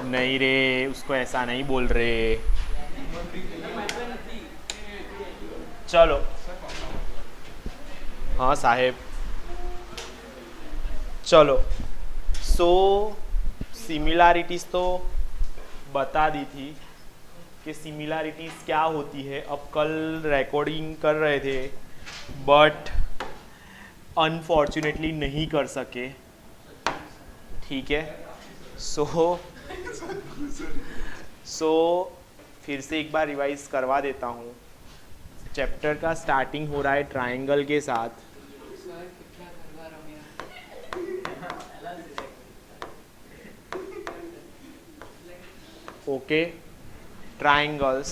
नहीं रे, उसको ऐसा नहीं बोल रहे। चलो। हाँ साहेब। चलो। सो सिमिलैरिटीज़ तो बता दी थी कि सिमिलैरिटीज़ क्या होती है। अब कल रिकॉर्डिंग कर रहे थे बट अनफॉर्चुनेटली नहीं कर सके। ठीक है। सो सो फिर से एक बार रिवाइज करवा देता हूँ। चैप्टर का स्टार्टिंग हो रहा है ट्रायंगल के साथ। ओके। ट्रायंगल्स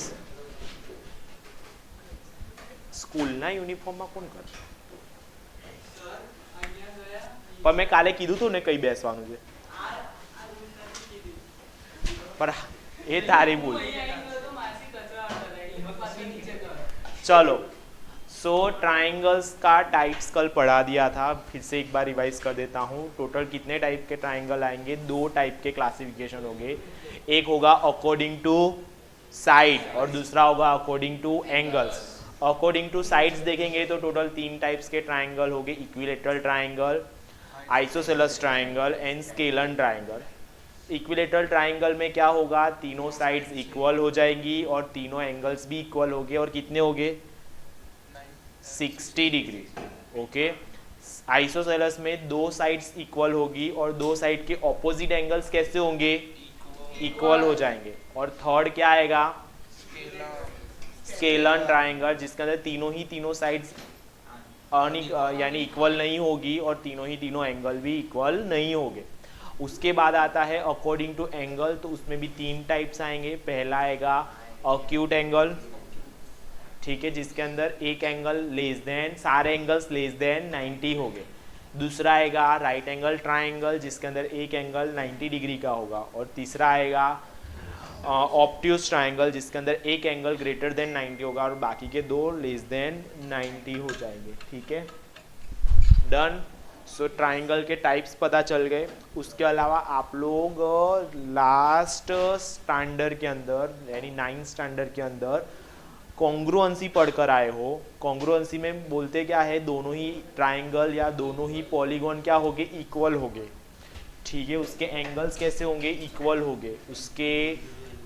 સ્કૂલના યુનિફોર્મમાં કોણ કરે? પણ મેં કાલે કીધું તું ને કઈ બેસવાનું છે, પણ એ તારી ભૂલ। चलो। सो ट्राइंगल्स का टाइप्स कल पढ़ा दिया था, फिर से एक बार रिवाइज कर देता हूँ। टोटल कितने टाइप के ट्राइंगल आएंगे? 2 टाइप के क्लासिफिकेशन होंगे। एक होगा अकॉर्डिंग टू साइड और दूसरा होगा according two angles. According two sides देखेंगे तो टोटल 3 टाइप्स के ट्राइंगल होंगे, equilateral triangle, isosceles triangle and scalene triangle. Equilateral triangle में क्या होगा? तीनों साइड्स इक्वल हो जाएंगी और तीनों एंगल्स भी इक्वल हो गए। और कितने हो गए? 60 डिग्री। ओके। आइसोसेलेस में 2 साइड्स इक्वल होगी और 2 साइड के ऑपोजिट एंगल्स कैसे होंगे? इक्वल हो जाएंगे। और थर्ड क्या आएगा? स्केलन ट्राइंगल, जिसके अंदर तीनों साइड्स यानी इक्वल नहीं होगी और तीनों एंगल भी इक्वल नहीं होंगे। उसके बाद आता है अकॉर्डिंग टू एंगल, तो उसमें भी 3 टाइप्स आएंगे। पहला आएगा अक्यूट एंगल, ठीक है, जिसके अंदर एक एंगल लेस देन, सारे एंगल्स लेस देन 90 हो गए। दूसरा आएगा राइट एंगल ट्राइंगल, जिसके अंदर एक एंगल 90 डिग्री का होगा। और तीसरा आएगा ऑब्ट्यूज ट्राइंगल, जिसके अंदर एक एंगल ग्रेटर देन 90 होगा और बाकी के 2 लेस देन 90 हो जाएंगे। ठीक है, डन। सो ट्राइंगल के टाइप्स पता चल गए। उसके अलावा आप लोग लास्ट स्टैंडर्ड के अंदर यानी 9th स्टैंडर्ड के अंदर कॉन्ग्रुएंसी पढ़कर आए हो। कॉन्ग्रुएंसी में बोलते क्या है? दोनों ही ट्राइंगल या दोनों ही पॉलीगॉन क्या होंगे? इक्वल होंगे। ठीक है, उसके एंगल्स कैसे होंगे? इक्वल होंगे। उसके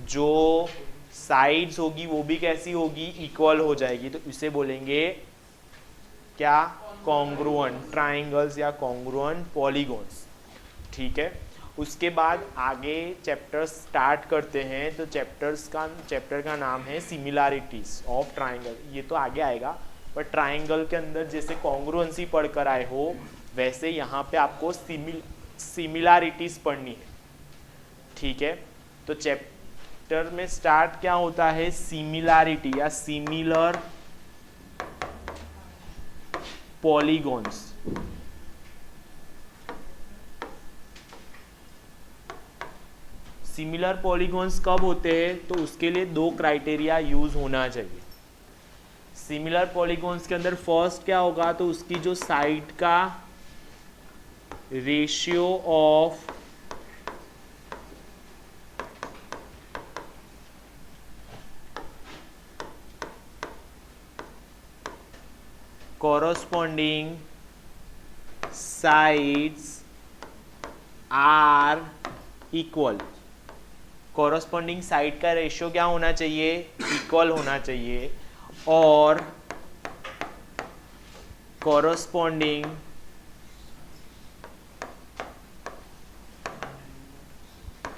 जो साइड्स होगी वो भी कैसी होगी? इक्वल हो जाएगी। तो इसे बोलेंगे क्या? कॉन्ग्रुएंट ट्राइंगल्स या कॉन्ग्रुएंट पॉलीगॉन्स। ठीक है, उसके बाद आगे चैप्टर स्टार्ट करते हैं। तो चैप्टर का नाम है सिमिलैरिटीज ऑफ ट्राइंगल। ये तो आगे आएगा, पर ट्राइंगल के अंदर जैसे कॉन्ग्रुएंसी पढ़कर आए हो वैसे यहाँ पे आपको सिमिलैरिटीज पढ़नी है। ठीक है, तो चैप्टर में स्टार्ट क्या होता है? सिमिलैरिटी या सिमिलर पॉलीगॉन्स। सिमिलर पॉलीगॉन्स कब होते हैं? तो उसके लिए 2 क्राइटेरिया यूज होना चाहिए। सिमिलर पॉलीगॉन्स के अंदर फर्स्ट क्या होगा? तो उसकी जो साइड का ratio of corresponding sides are equal। corresponding side का रेशियो क्या होना चाहिए? इक्वल होना चाहिए। और corresponding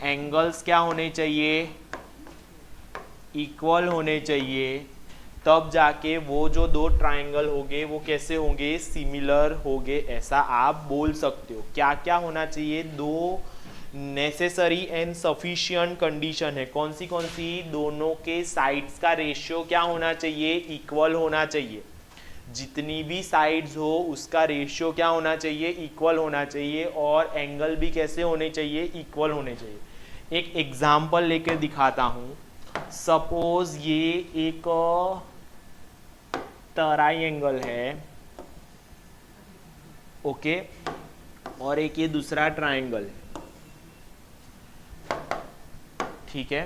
एंगल्स क्या होने चाहिए? इक्वल होने चाहिए। तब जाके वो जो 2 ट्राइंगल होंगे वो कैसे होंगे? सिमिलर होंगे, ऐसा आप बोल सकते हो। क्या क्या होना चाहिए? 2 नेसेसरी एंड सफिशिएंट कंडीशन है। कौन सी? दोनों के साइड्स का रेशियो क्या होना चाहिए? इक्वल होना चाहिए। जितनी भी साइड्स हो उसका रेशियो क्या होना चाहिए? इक्वल होना चाहिए। और एंगल भी कैसे होने चाहिए? इक्वल होने चाहिए। एक एग्जाम्पल लेकर दिखाता हूँ। सपोज ये एक ट्रायंगल है, ओके, और एक ये दूसरा ट्रायंगल है। ठीक है।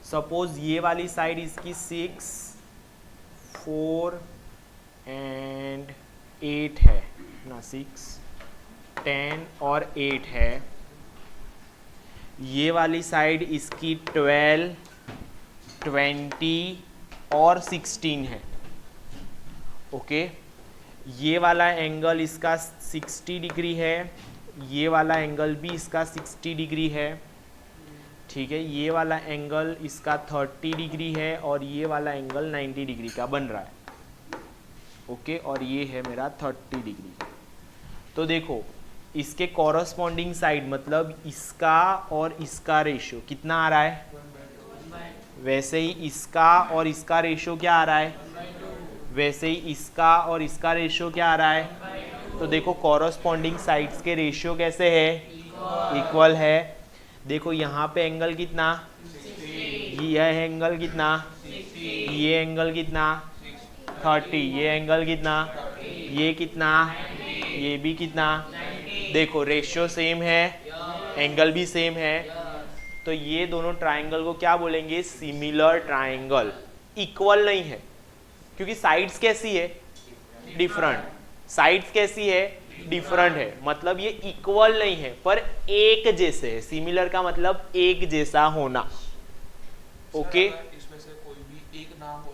सपोज ये वाली साइड इसकी 6, 4 एंड 8 है ना, 6, 10 और 8 है। ये वाली साइड इसकी 12, 20 और 16 है। ओके, ये वाला एंगल इसका 60 डिग्री है, ये वाला एंगल भी इसका 60 डिग्री है। ठीक है, ये वाला एंगल इसका 30 डिग्री है और ये वाला एंगल 90 डिग्री का बन रहा है। ओके, और ये है मेरा 30 डिग्री। तो देखो इसके कॉरस्पॉन्डिंग साइड मतलब इसका और इसका रेशियो कितना आ रहा है, वैसे ही इसका और इसका रेशियो क्या आ रहा है, वैसे ही इसका और इसका रेशियो क्या आ रहा है। तो देखो कॉरस्पॉन्डिंग साइड्स के रेशियो कैसे है, इक्वल है। देखो यहाँ पे एंगल कितना, यह एंगल कितना, ये एंगल कितना 30, ये एंगल कितना, ये कितना, ये भी कितना। देखो रेशियो सेम है, एंगल भी सेम है, तो ये दोनों ट्राइंगल को क्या बोलेंगे, सिमिलर ट्राइंगल। इक्वल नहीं है क्योंकि साइड्स कैसी है, डिफरेंट। साइड्स कैसी है, डिफरेंट है, मतलब ये इक्वल नहीं है पर एक जैसे है। सिमिलर का मतलब एक जैसा होना। ओके, इसमें से कोई भी एक नाम हो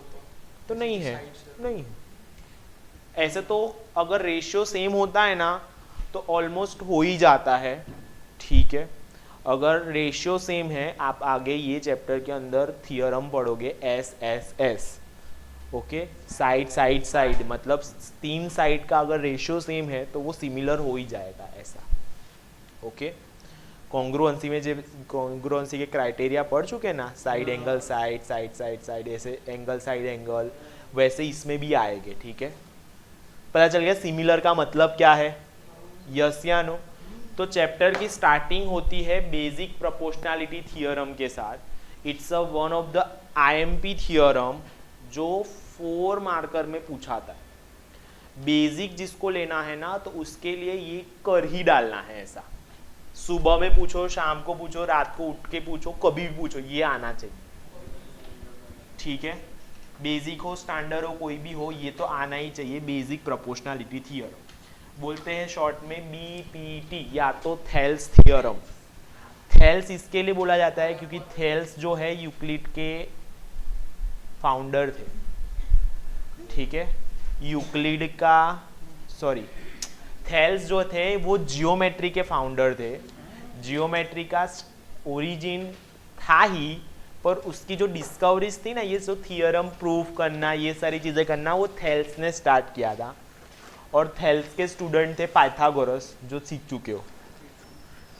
तो नहीं है, नहीं। ऐसे तो अगर रेशियो सेम होता है ना तो ऑलमोस्ट हो ही जाता है। ठीक है, अगर रेशियो सेम है, आप आगे ये चैप्टर के अंदर थियरम पढ़ोगे SSS। Okay, side side side मतलब 3 साइड का अगर रेशियो सेम है तो वो सिमिलर हो ही जाएगा ऐसा। ओके, कॉन्ग्रुएंसी में जब कॉन्ग्रुएंसी के क्राइटेरिया पढ़ चुके ना, side angle side, side side side, ऐसे एंगल साइड एंगल, वैसे इसमें भी आएंगे। ठीक है, पता चल गया सिमिलर का मतलब क्या है, यस या नो। तो चैप्टर की स्टार्टिंग होती है बेसिक प्रोपोर्शनैलिटी थियोरम के साथ। It's a one of the IMP theorem जो 4 मार्कर में पूछा था। बेसिक जिसको लेना है ना तो उसके लिए ये कर ही डालना है। ऐसा सुबह में पूछो, शाम को पूछो, रात को उठ के पूछो, कभी भी पूछो, ये आना चाहिए। ठीक है, बेसिक हो, स्टैंडर्ड हो, कोई भी हो, ये तो आना ही चाहिए। बेसिक प्रोपोर्शनैलिटी थियोरम बोलते हैं शॉर्ट में BPT या तो थेल्स थियोरम। थेल्स इसके लिए बोला जाता है क्योंकि थेल्स जो है यूक्लिड के फाउंडर थे। ठीक है, यूक्लिड का थेल्स जो थे वो जियोमेट्री के फाउंडर थे। जियोमेट्री का ओरिजिन था ही, पर उसकी जो डिस्कवरीज थी ना, ये जो थियरम प्रूफ करना, ये सारी चीज़ें करना, वो थेल्स ने स्टार्ट किया था। और थेल्स के स्टूडेंट थे पाइथागोरस, जो सीख चुके हो।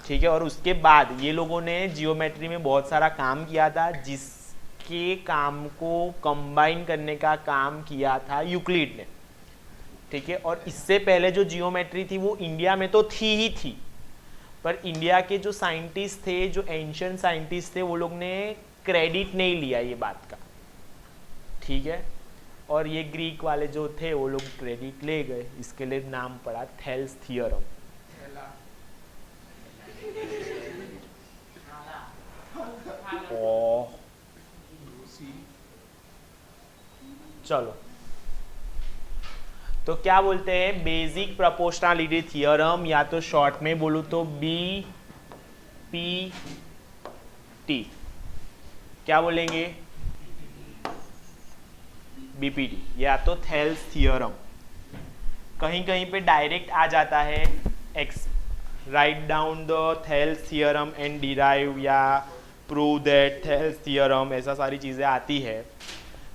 ठीक है, और उसके बाद ये लोगों ने जियोमेट्री में बहुत सारा काम किया था, जिसके काम को कंबाइन करने का काम किया था यूक्लिड ने। ठीक है, और इससे पहले जो जियोमेट्री थी वो इंडिया में तो थी ही थी, पर इंडिया के जो साइंटिस्ट थे, जो एंशिएंट साइंटिस्ट थे, वो लोग ने क्रेडिट नहीं लिया ये बात का। ठीक है, और ये ग्रीक वाले जो थे वो लोग क्रेडिट ले गए, इसके लिए नाम पड़ा थेल्स थियरम। चलो, तो क्या बोलते हैं, बेसिक प्रोपोर्शनैलिटी थियरम, या तो शॉर्ट में बोलूं तो BPT। क्या बोलेंगे, BPT या तो थेल्स थियरम। कहीं कहीं पे डायरेक्ट आ जाता है write down the Thales theorem and derive या प्रूव दैट थेल्स थियरम, ऐसा सारी चीज़ें आती है।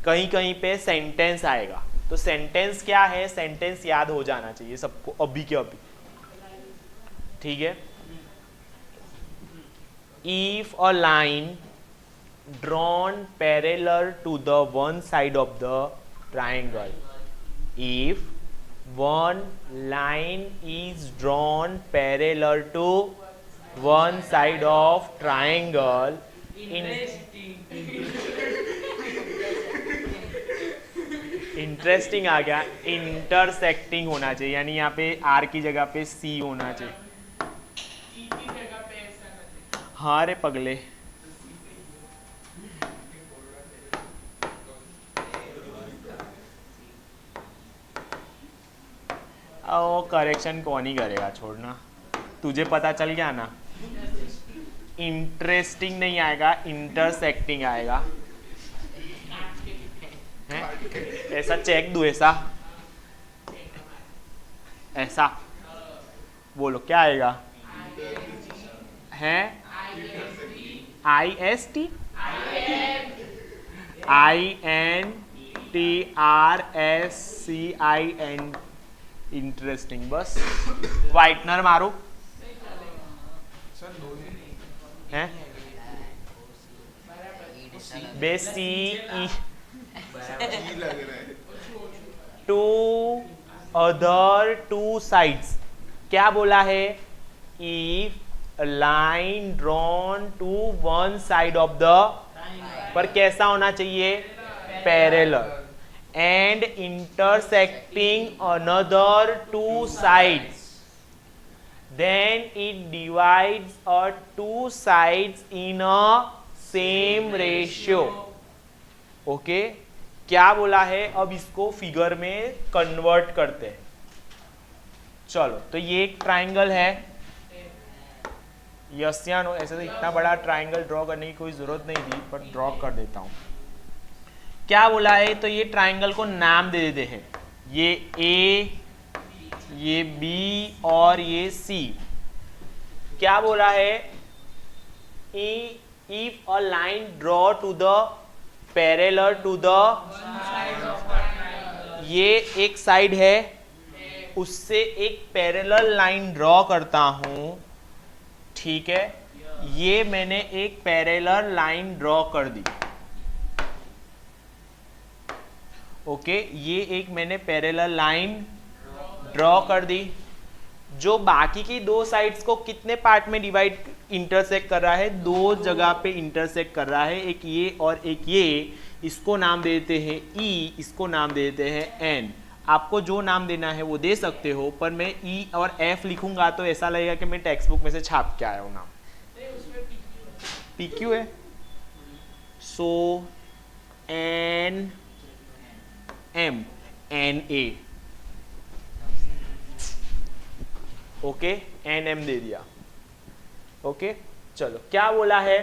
कहीं कहीं पे सेंटेंस आएगा, तो सेंटेंस क्या है, सेंटेंस याद हो जाना चाहिए सबको अभी के अभी। ठीक है, if a line drawn parallel to the one side of the triangle, if one line is drawn parallel to one side of triangle interesting आ गया, इंटरसेक्टिंग होना चाहिए, यानी यहाँ पे R की जगह पे C होना चाहिए। हाँ रे पगले, वो करेक्शन कौन ही करेगा, छोड़ना, तुझे पता चल गया ना। इंटरेस्टिंग नहीं आएगा, इंटरसेक्टिंग आएगा। है? ऐसा चेक दू, ऐसा ऐसा बोलो क्या आएगा? है IST INTRSCIN, इंटरेस्टिंग। बस वाइटनर मारो सर दो ही है बेसी लग रहा है। To other two sides. क्या बोला है? If line drawn to one side of the, पर कैसा होना चाहिए? Parallel. And intersecting another two sides, then it divides two sides in a same ratio. Okay, क्या बोला है? अब इसको फिगर में कन्वर्ट करते हैं। चलो, तो ये एक ट्राइंगल है, यस या नो? ऐसे तो इतना बड़ा ट्राइंगल ड्रॉ करने की कोई जरूरत नहीं थी, पर ड्रॉ कर देता हूं। क्या बोला है? तो ये ट्राइंगल को नाम दे देते हैं, ये ए, ये B और ये C। क्या बोला है? If a line draw to the parallel to the, ये एक साइड है, उससे एक पैरेलल लाइन ड्रॉ करता हूं, ठीक है? ये मैंने एक पैरेलल लाइन ड्रॉ कर दी। ओके, ये एक मैंने पैरेलल लाइन ड्रॉ कर दी। जो बाकी की दो साइड्स को कितने पार्ट में डिवाइड, इंटरसेक्ट कर रहा है? दो जगह पे इंटरसेक्ट कर रहा है, एक ये और एक ये। इसको नाम देते हैं E, इसको नाम देते हैं N। आपको जो नाम देना है वो दे सकते हो, पर मैं E और F लिखूंगा तो ऐसा लगेगा कि मैं टेक्स्ट बुक में से छाप के आया हूँ नाम। PQ है, so NM, NA। Okay, NM दे दिया। ओके, चलो, क्या बोला है?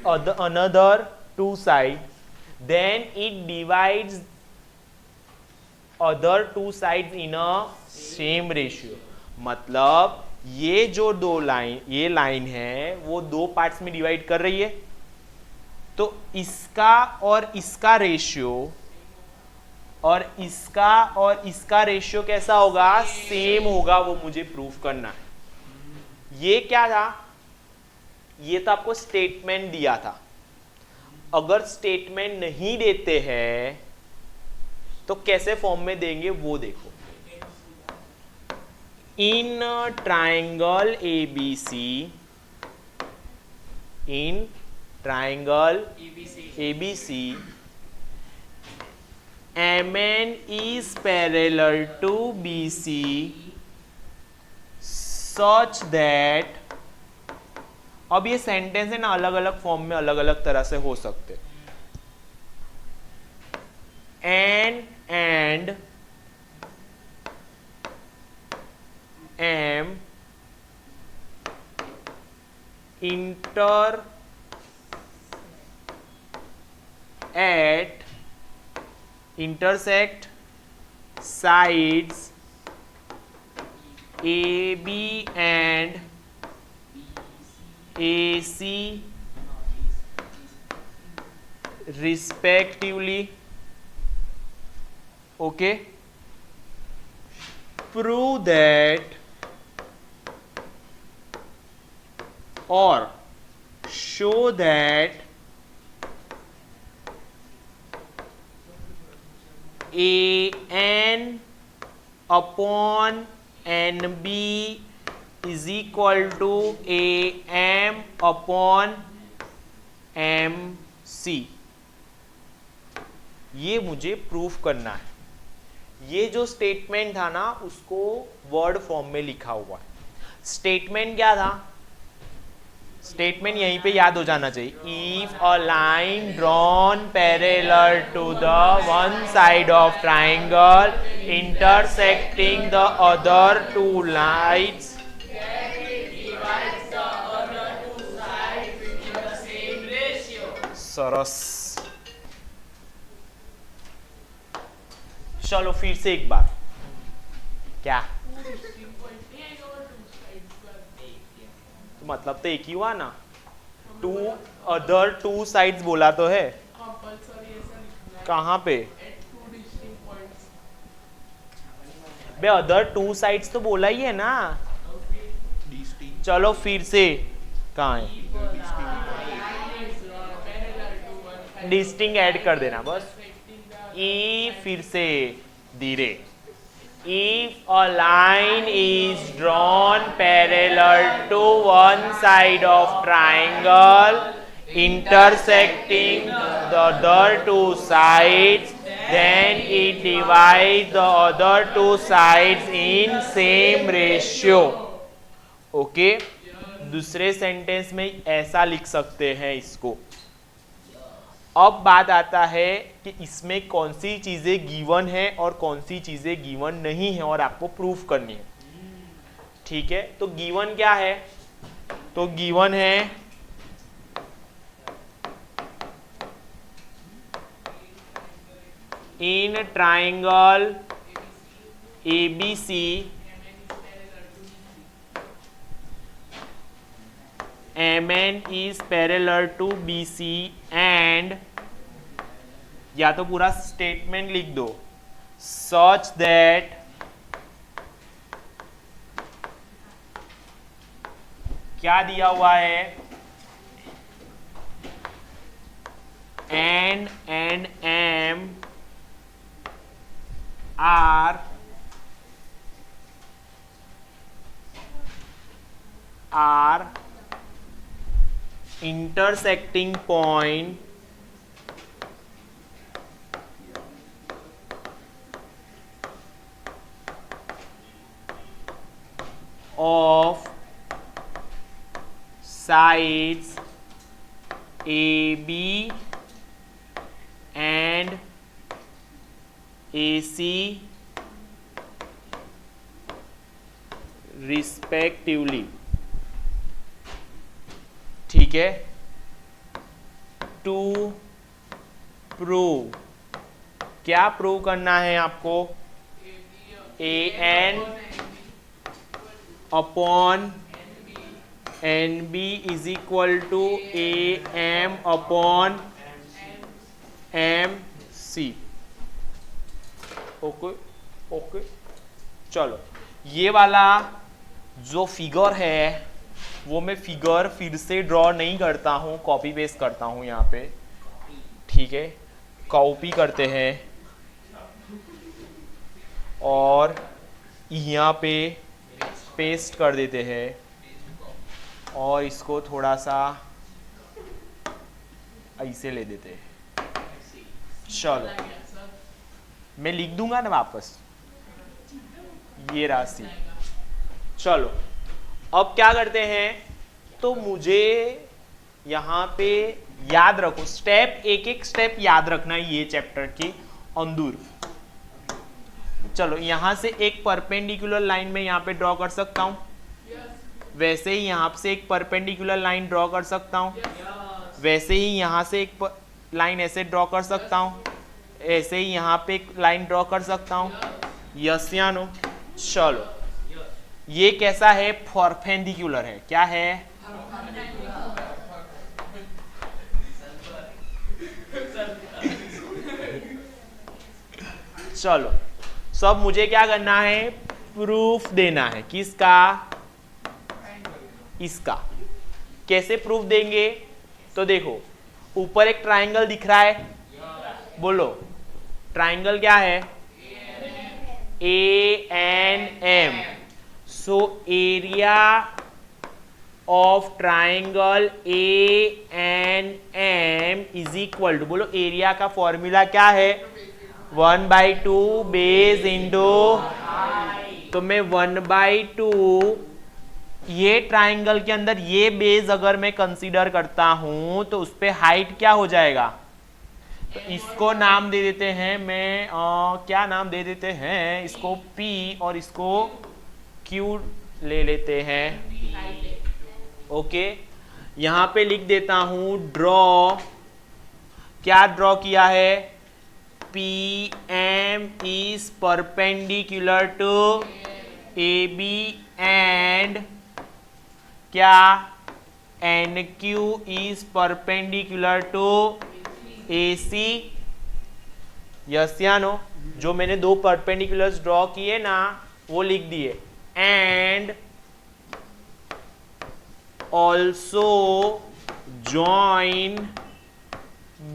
Another two side, then it divides other two sides in a same ratio. मतलब ये जो दो लाइन, ये लाइन है, वो दो पार्ट्स में डिवाइड कर रही है, तो इसका और इसका रेशियो और इसका रेशियो कैसा होगा? सेम होगा, वो मुझे प्रूफ करना है। ये क्या था? ये तो आपको स्टेटमेंट दिया था। अगर स्टेटमेंट नहीं देते हैं तो कैसे फॉर्म में देंगे वो देखो। In triangle ABC, in triangle ABC, MN is parallel to BC such that, अब ये सेंटेंस है ना, अलग अलग फॉर्म में अलग अलग तरह से हो सकते। and M intersect sides AB and AC respectively. Okay, prove that or show that AN upon NB is equal to AM upon MC। ये मुझे प्रूफ करना है। ये जो स्टेटमेंट था ना, उसको वर्ड फॉर्म में लिखा हुआ है। स्टेटमेंट क्या था? स्टेटमेंट यहीं पे याद हो जाना चाहिए। If a line drawn parallel to the one side of triangle intersecting the other two lines सरस। चलो फिर से एक बार, क्या तो मतलब तो एक ही हुआ ना, टू अदर टू साइड्स बोला तो है, कहाँ पे बे अदर टू साइड्स तो बोला ही है ना। चलो फिर से, कहाँ है डिस्टिंग ऐड कर देना बस। ई फिर से धीरे, if a line is drawn parallel to one side of triangle intersecting the other two sides, then it divides the other two sides in same ratio. Okay, दूसरे सेंटेंस में ऐसा लिख सकते हैं इसको। अब बात आता है कि इसमें कौन सी चीजें गिवन है और कौन सी चीजें गिवन नहीं है और आपको प्रूफ करनी है। ठीक है, तो गिवन क्या है, तो गिवन है in triangle ABC MN is parallel to BC and, या तो पूरा स्टेटमेंट लिख दो, such that क्या दिया हुआ है, N and M are intersecting point of sides AB and AC respectively। ठीक है, टू प्रूव, क्या प्रूव करना है आपको, AN upon NB is equal to AM upon MC। Okay okay, चलो ये वाला जो फिगर है वो मैं फिगर फिर से ड्रॉ नहीं करता हूँ, कॉपी पेस्ट करता हूँ यहाँ पे। ठीक है, कॉपी करते हैं और यहाँ पे पेस्ट कर देते हैं और इसको थोड़ा सा ऐसे ले देते हैं। चलो मैं लिख दूंगा ना वापस, ये राशि। चलो अब क्या करते हैं, तो मुझे यहाँ पे याद रखो, स्टेप एक एक स्टेप याद रखना है ये चैप्टर के अंदर। चलो यहाँ से एक परपेंडिकुलर लाइन में यहाँ पे ड्रॉ कर सकता हूँ, वैसे ही यहाँ से एक परपेंडिकुलर लाइन ड्रॉ कर सकता हूँ, वैसे ही यहाँ से एक लाइन ऐसे ड्रॉ कर सकता हूँ, ऐसे ही यहाँ पे एक लाइन ड्रॉ कर सकता हूँ। यस या नो। चलो ये कैसा है, परपेंडिकुलर है, क्या है, चलो सब मुझे क्या करना है, प्रूफ देना है, किसका, इसका। कैसे प्रूफ देंगे, तो देखो ऊपर एक ट्राइंगल दिख रहा है, बोलो ट्राइंगल क्या है, ANM। So area of triangle ANM is equal to, बोलो एरिया का फॉर्मूला क्या है, 1/2 बेस इंटू, तो मैं 1/2 ये ट्राइंगल के अंदर ये बेस अगर मैं कंसीडर करता हूं तो उस पे हाइट क्या हो जाएगा, तो इसको नाम दे देते हैं, मैं क्या नाम दे देते हैं इसको, P और इसको Q ले लेते हैं। ओके, यहां पे लिख देता हूं ड्रॉ, क्या ड्रॉ किया है, PM is perpendicular to AB and क्या, NQ is perpendicular to AC, yes या नो। जो मैंने दो परपेंडिकुलर्स ड्रॉ किए ना वो लिख दिए, and also join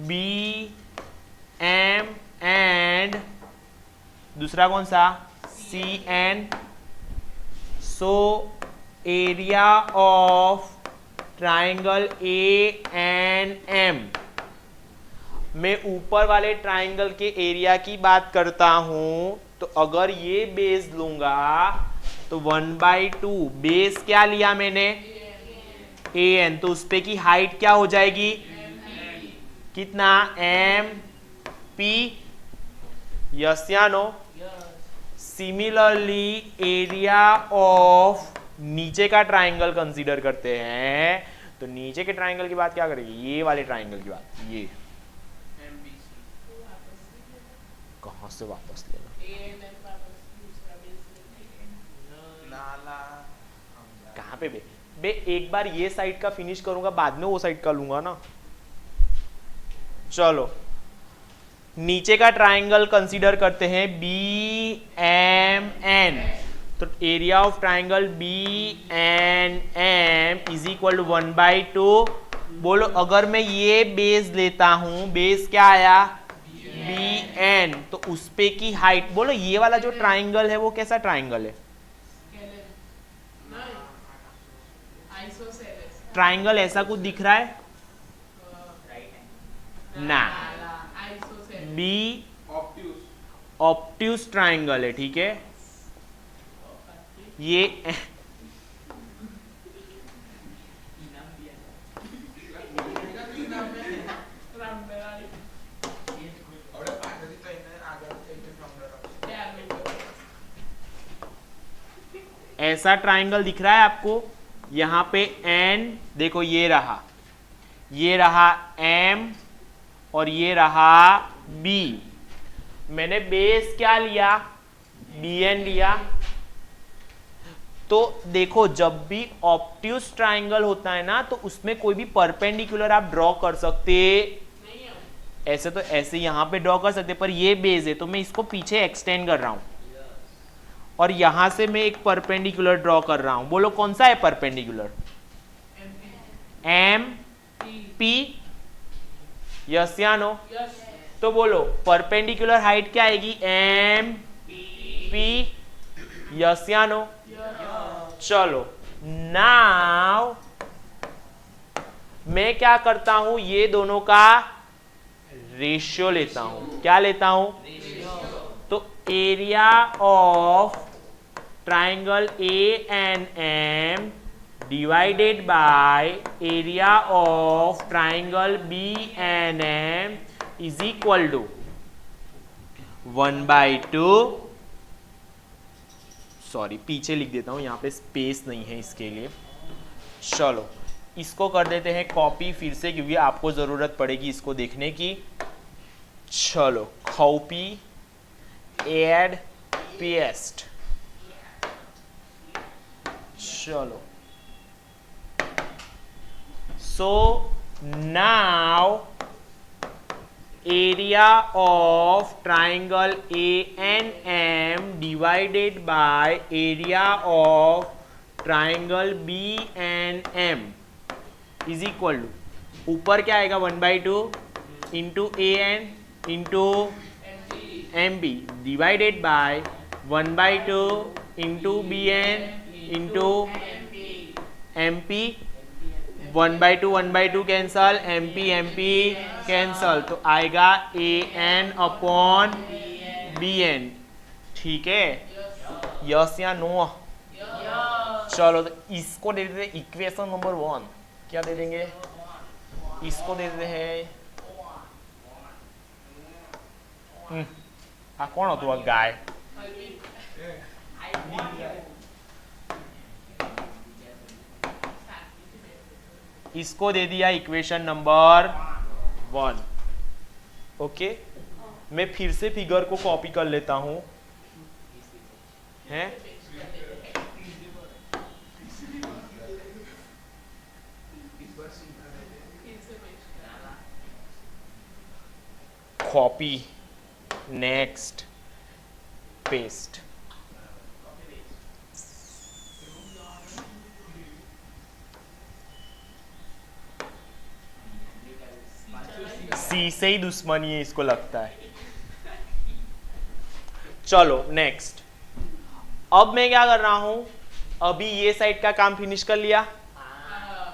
BM and दूसरा कौन सा, CN, so area of triangle ANM, मैं ऊपर वाले ट्राइंगल के एरिया की बात करता हूं तो अगर ये बेस लूंगा तो 1/2 बेस क्या लिया मैंने, AN, तो उस पे की हाइट क्या हो जाएगी, कितना, MP, यस या नो। सिमिलरली एरिया ऑफ नीचे का ट्राइंगल कंसीडर करते हैं, तो नीचे के ट्राइंगल की बात क्या करेंगे, ये वाले ट्राइंगल की बात, ये कहां से वापस लेना, कहां पे बे एक बार ये साइड का फिनिश करूंगा, बाद में वो साइड का लूंगा ना। चलो नीचे का ट्राइंगल कंसीडर करते हैं BMN, तो area of triangle BNM is equal to 1/2, बोलो अगर मैं ये बेस लेता हूं, बेस क्या आया, BN, तो उस पे की हाइट, बोलो ये वाला जो ट्राइंगल है वो कैसा ट्राइंगल है, ट्राइंगल ऐसा कुछ दिख रहा है ना, बी ऑप्ट्यूस ट्राइंगल है, ठीक है। ये ऐसा ट्राइंगल दिख रहा है आपको, यहां पे N देखो, ये रहा M और ये रहा B, मैंने बेस क्या लिया, BN लिया। तो देखो जब भी ऑप्ट्यूस ट्राइंगल होता है ना तो उसमें कोई भी परपेंडिकुलर आप ड्रॉ कर सकते, ऐसे तो ऐसे यहां पे ड्रॉ कर सकते, पर ये बेस है तो मैं इसको पीछे एक्सटेंड कर रहा हूं और यहां से मैं एक परपेंडिकुलर ड्रॉ कर रहा हूं, बोलो कौन सा है परपेंडिकुलर, MP, यस या नो। तो बोलो परपेंडिकुलर हाइट क्या आएगी, MP, यस या नो। चलो नाउ मैं क्या करता हूं, ये दोनों का रेशियो लेता हूं, क्या लेता हूं, तो area of triangle ANM divided by area of triangle BNM is equal to 1/2, sorry पीछे लिख देता हूं, यहाँ पे स्पेस नहीं है इसके लिए। चलो इसको कर देते हैं कॉपी फिर से, क्योंकि आपको ज़रूरत पड़ेगी इसको देखने की। चलो कॉपी, एड, पेस्ट, चलो so now area of triangle ANM divided by area of triangle BNM is equal to, ऊपर क्या आएगा 1/2 into AN into MP divided by 1/2 into BN into MP, 1/2 cancel, MP cancel, तो आएगा AN upon BN, ठीक है, yes या no. चलो तो इसको दे देते हैं इक्वेशन नंबर 1। क्या दे देंगे? इसको दे देते हैं कौन होता है गाय? इसको दे दिया इक्वेशन नंबर 1। ओके, मैं फिर से फिगर को कॉपी कर लेता हूं, हैं? Copy, next, paste. सी से ही दुश्मनी है इसको लगता है। चलो नेक्स्ट। अब मैं क्या कर रहा हूं, अभी ये साइड का काम फिनिश कर लिया,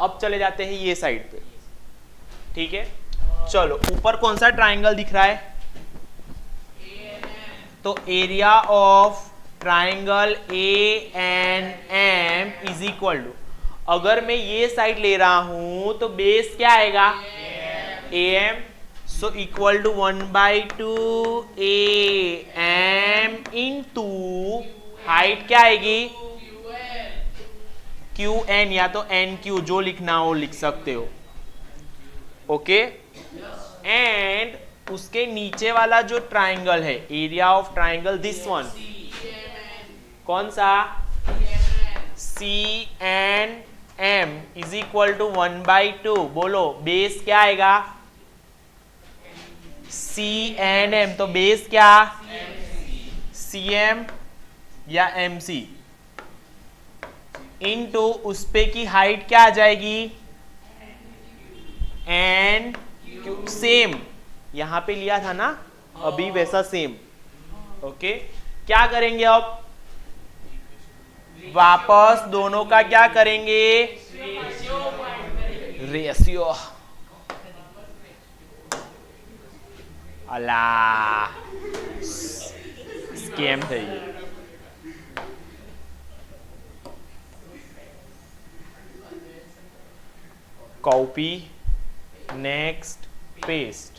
अब चले जाते हैं ये साइड पे। ठीक है, चलो ऊपर कौन सा ट्राइंगल दिख रहा है? तो area of triangle ANM is equal to, अगर मैं ये साइड ले रहा हूं तो बेस क्या आएगा? AM। So equal to 1/2 AM into height क्या आएगी? QN, या तो NQ, जो लिखना हो लिख सकते हो। ओके, एंड उसके नीचे वाला जो ट्राइंगल है, area of triangle this one, कौन सा? CNM is equal to 1/2। बोलो बेस क्या आएगा? CNM, तो बेस क्या? CM या MC इनटू उस पे की हाइट क्या आ जाएगी? एंड सेम यहां पे लिया था ना अभी, वैसा सेम। ओके, क्या करेंगे अब? वापस दोनों का क्या करेंगे? रेशियो। अल्लाह, स्कैम था ये। कॉपी, नेक्स्ट, पेस्ट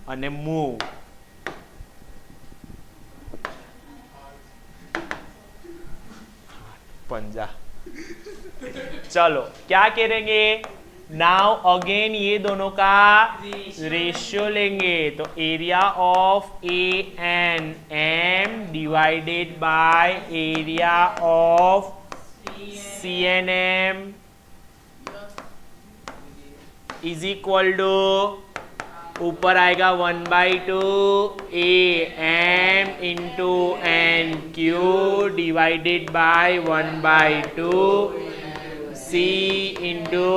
અને મૂવ। पंजा। चलो क्या करेंगे? नाउ अगेन ये दोनों का रेशियो लेंगे, तो area of ANM divided by area of CNM is equal to, ऊपर आएगा 1/2 AM into NQ divided by 1/2 C into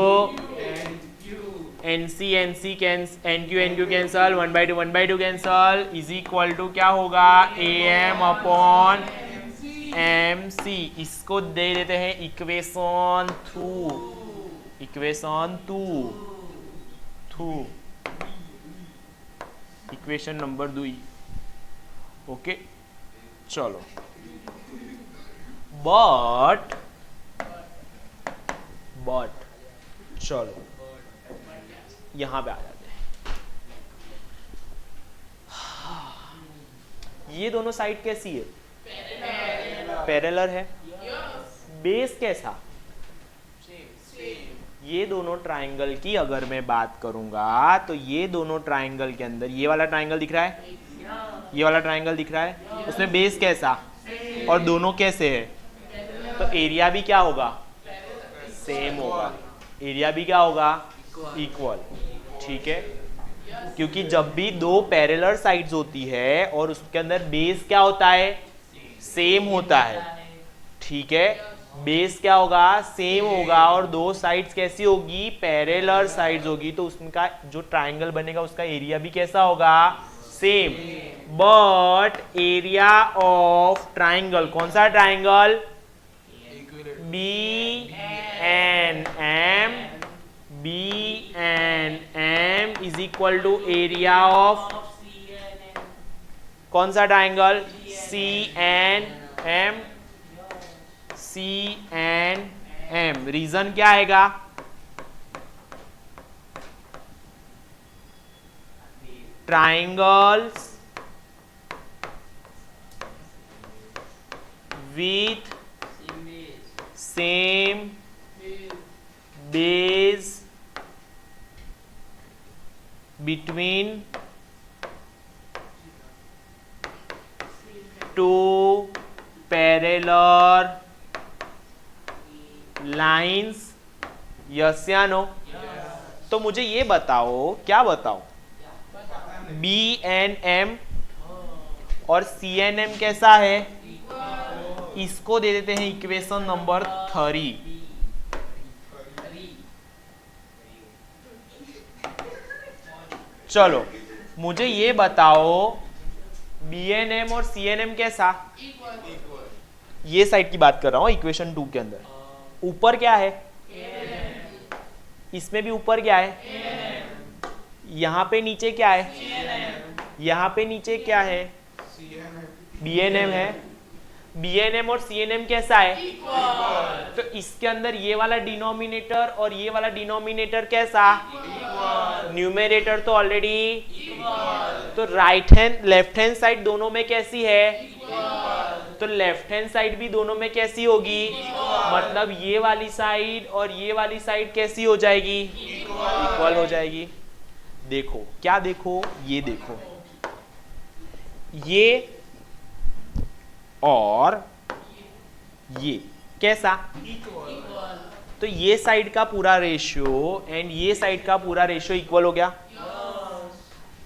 NC NQ cancel, 1/2 cancel, is equal to क्या होगा? AM upon MC। इसको दे देते हैं इक्वेशन 2। Equation number 2। ओके, चलो but चलो यहां पे आ जाते हैं। ये दोनों साइड कैसी है? पैरेलल है। बेस कैसा? ये दोनों ट्राइंगल की अगर मैं बात करूंगा तो ये दोनों ट्राइंगल के अंदर ये वाला ट्राइंगल दिख रहा है, ये वाला ट्राइंगल दिख रहा है, उसमें बेस कैसा और दोनों कैसे है? तो एरिया भी क्या होगा? सेम होगा। एरिया भी क्या होगा? इक्वल। ठीक है, क्योंकि जब भी दो पैरेलल साइड्स होती है और उसके अंदर बेस क्या होता है? सेम होता है। ठीक है, बेस क्या होगा? सेम होगा, और दो साइड्स कैसी होगी? पैरेलल साइड्स होगी, तो उसका जो ट्राइंगल बनेगा उसका एरिया भी कैसा होगा? Same. But area of triangle, कौन सा triangle? BNM is equal to area of कौन सा triangle? C and M. Reason क्या आएगा? Triangles with same base between two parallel lines। Yes या नो? तो मुझे ये बताओ, क्या बताओ, बी एन एम और सी एन एम कैसा है? इसको दे देते हैं इक्वेशन नंबर 3। चलो मुझे ये बताओ बी एन एम और सी एन एम कैसा? ये साइड की बात कर रहा हूं इक्वेशन 2 के अंदर। ऊपर क्या है? इसमें भी ऊपर क्या है? यहाँ पे नीचे क्या है? यहाँ पे नीचे क्या है? बी एन एम है। बी एन एम और सी एन एम कैसा है? तो इसके अंदर ये वाला डिनोमिनेटर और ये वाला डिनोमिनेटर कैसा? न्यूमेरेटर तो ऑलरेडी। तो right hand left hand side दोनों में कैसी है? तो लेफ्ट हैंड साइड भी दोनों में कैसी होगी? मतलब ये वाली साइड और ये वाली साइड कैसी हो जाएगी? इक्वल हो जाएगी। देखो क्या, देखो ये, देखो ये और ये कैसा? तो ये साइड का पूरा रेशियो एंड ये साइड का पूरा रेशियो इक्वल हो गया।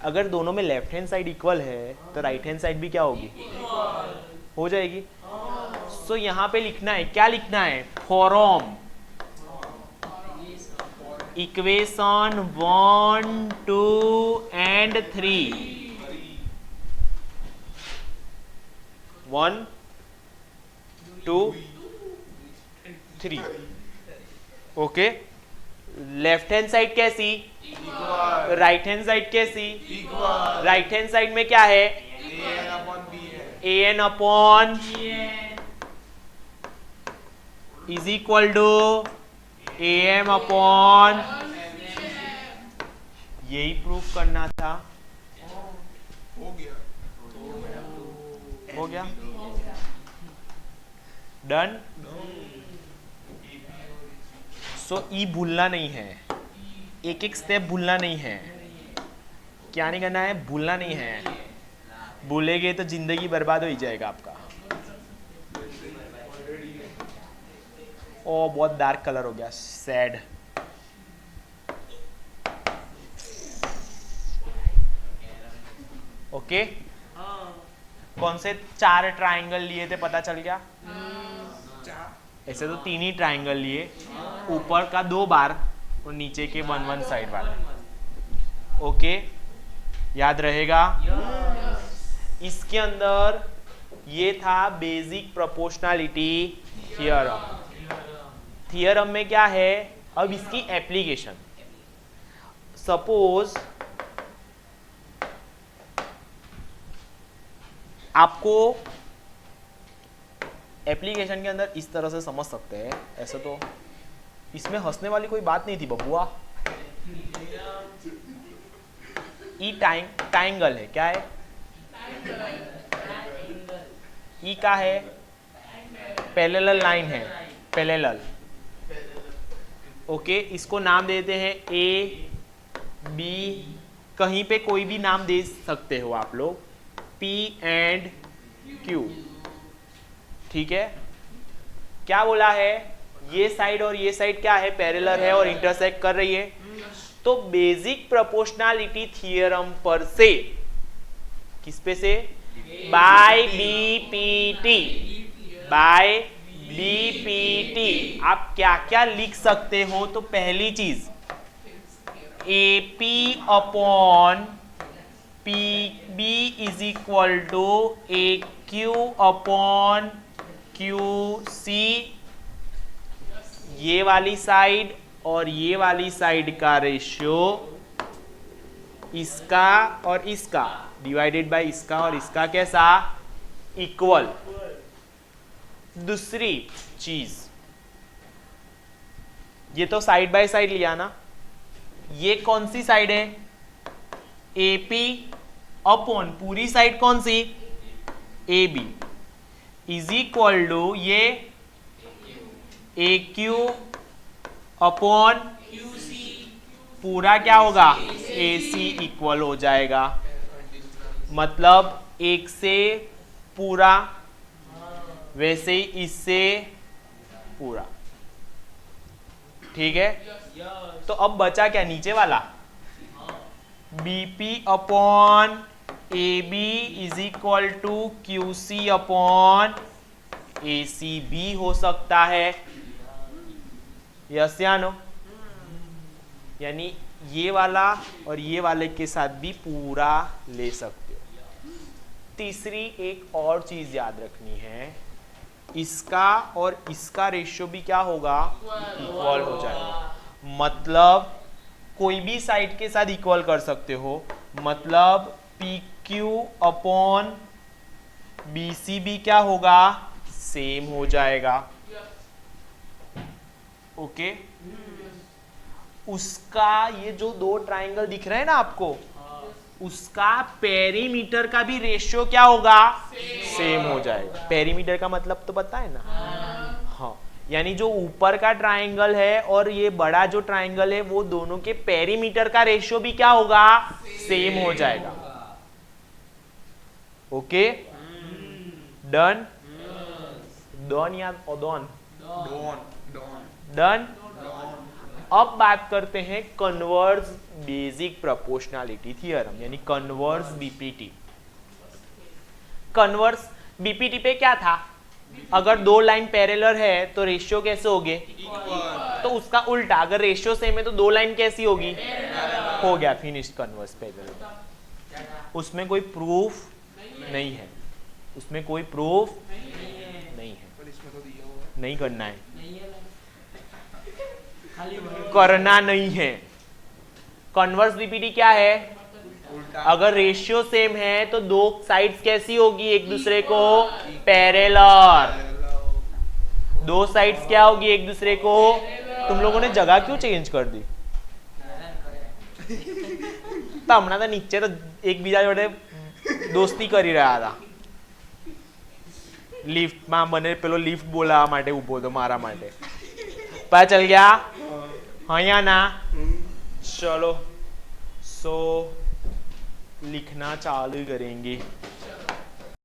अगर दोनों में लेफ्ट हैंड साइड इक्वल है तो राइट हैंड साइड भी क्या होगी? हो जाएगी। सो यहाँ पे लिखना है, क्या लिखना है? Form equation 1, 2 and 3। 1, 2, 3। Okay. Left hand side कैसी? राइट हैंड साइड कैसी? राइट हैंड साइड में क्या है? A N upon is equal to A M upon. यही प्रूफ करना था। हो गया? डन। सो ई भूलना नहीं है, एक एक स्टेप भूलना नहीं है। क्या नहीं करना है? भूलना नहीं है। भूलेगे तो जिंदगी बर्बाद हो ही जाएगा आपका। ओ बहुत डार्क कलर हो गया, सैड। ओके। कौन से 4 ट्राइंगल लिए थे पता चल गया? ऐसे तो 3 ही ट्राइंगल लिए, ऊपर का 2 बार और नीचे के 1 साइड वाले। ओके, याद रहेगा? इसके अंदर ये था बेसिक प्रोपोर्शनैलिटी थ्योरम। थ्योरम में क्या है? अब इसकी एप्लीकेशन। सपोज आपको एप्लीकेशन के अंदर इस तरह से समझ सकते हैं। ऐसे तो इसमें हंसने वाली कोई बात नहीं थी बबुआ। ई ट्राइंगल है, क्या है? ई का है? पैरेलल लाइन है, पैरेलल। ओके, इसको नाम देते हैं ए बी, कहीं पे कोई भी नाम दे सकते हो आप लोग, पी एंड क्यू। ठीक है? क्या बोला है? ये साइड और ये साइड क्या है? पैरेलल है और इंटरसेक्ट कर रही है। तो बेसिक प्रोपोर्शनैलिटी थ्योरम पर से, किस पे से? Bye BPT. बाय बीपीटी आप क्या क्या लिख सकते हो? तो पहली चीज AP upon P B is equal to A Q upon Q C. ये वाली साइड और ये वाली साइड का रेशियो इसका और इसका डिवाइडेड बाय इसका और इसका कैसा? इक्वल। दूसरी चीज, ये तो साइड बाय साइड लिया ना, ये कौन सी साइड है? AP अपॉन पूरी साइड कौन सी? AB इज इक्वल टू ये AQ अपॉन पूरा क्या होगा? AC इक्वल हो जाएगा, मतलब एक से पूरा वैसे ही इससे पूरा। ठीक है, तो अब बचा क्या? नीचे वाला BP upon AB is equal to QC upon AC भी हो सकता है, यस या नो? यानी ये वाला और ये वाले के साथ भी पूरा ले सकते हो। तीसरी एक और चीज याद रखनी है, इसका और इसका रेशियो भी क्या होगा? इक्वल हो जाएगा, मतलब कोई भी साइड के साथ इक्वल कर सकते हो, मतलब PQ अपॉन BC भी क्या होगा? सेम हो जाएगा। ओके, उसका ये जो दो ट्राइंगल दिख रहे हैं ना आपको, उसका पेरीमीटर का भी रेशियो क्या होगा? सेम हो जाएगा। पेरीमीटर का मतलब तो पता है ना? हाँ, यानी जो ऊपर का ट्राइंगल है और ये बड़ा जो ट्राइंगल है, वो दोनों के पेरीमीटर का रेशियो भी क्या होगा? सेम हो जाएगा। Okay, done? डन या डन? डन। अब बात करते हैं कन्वर्स बेसिक प्रोपोर्शनैलिटी थ्योरम, यानी कन्वर्स बीपीटी। कन्वर्स बीपीटी पे क्या था? अगर दो लाइन पैरेलल है तो रेशियो कैसे होगे? तो उसका उल्टा, अगर रेशियो सेम है तो दो लाइन कैसी होगी? हो गया, फिनिश्ड कन्वर्स पैरेलल। उसमें कोई प्रूफ नहीं है, उसमें कोई प्रूफ नहीं है, नहीं करना है, करना नहीं है। कन्वर्स बीपीटी क्या है? अगर रेशियो सेम है तो दो साइड्स कैसी होगी? एक दूसरे को पैरेलल। दो साइड्स क्या होगी? एक दूसरे को। तुम लोगों ने जगह क्यों चेंज कर दी? तो हमने तो नीचे तो एक बीजा जोड़े दोस्ती કરી રહ્યા હતા। लिफ्टમાં મને પેલો लिफ्ट બોલાવવા માટે ઊભો હતો મારા માટે। पता चल गया? हाँ या ना? चलो, सो लिखना चालू करेंगे।